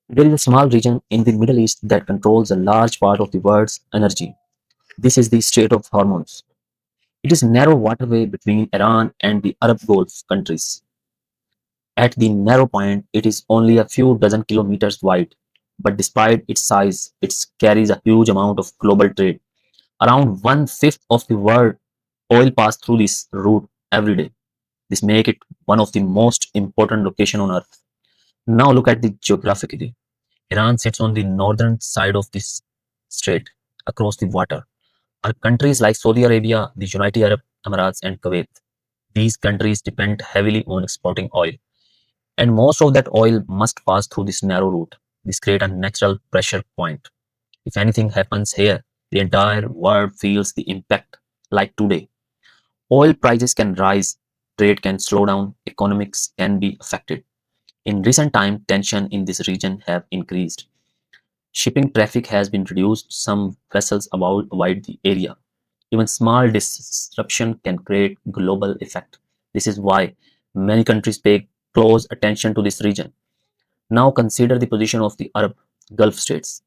There is a small region in the Middle East that controls a large part of the world's energy. This is the Strait of Hormuz. It is a narrow waterway between Iran and the Arab Gulf countries. At the narrow point, it is only a few dozen kilometers wide, but despite its size, it carries a huge amount of global trade. Around one-fifth of the world oil passes through this route every day. This makes it one of the most important locations on Earth. Now look at the geographically. Iran sits on the northern side of this strait, across the water. Are countries like Saudi Arabia, the United Arab Emirates, and Kuwait. These countries depend heavily on exporting oil, and most of that oil must pass through this narrow route. This creates a natural pressure point. If anything happens here, the entire world feels the impact. Like today, oil prices can rise, trade can slow down, economics can be affected. In recent time, tension in this region have increased. Shipping traffic has been reduced, some vessels avoid the area. Even small disruption can create global effect. This is why many countries pay close attention to this region. Now consider the position of the Arab Gulf states.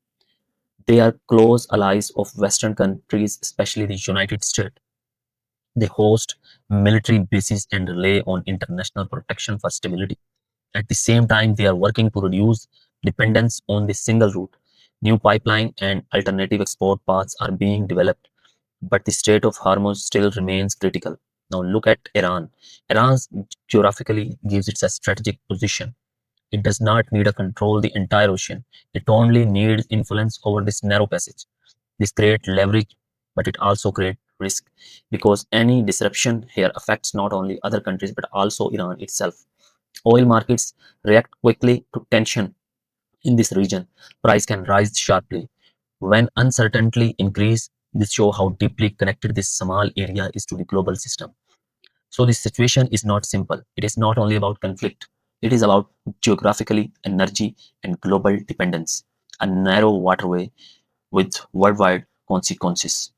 They are close allies of Western countries, especially the United States. They host military bases and rely on international protection for stability. At the same time, they are working to reduce dependence on the single route. New pipeline and alternative export paths are being developed, but the Strait of Hormuz still remains critical. Now look at Iran. Iran geographically gives it a strategic position. It does not need to control the entire ocean. It only needs influence over this narrow passage. This creates leverage, but it also creates risk because any disruption here affects not only other countries but also Iran itself. Oil markets react quickly to tension in this region. Price can rise sharply. When uncertainty increases, this shows how deeply connected this small area is to the global system. So this situation is not simple. It is not only about conflict. It is about geographically energy and global dependence. A narrow waterway with worldwide consequences.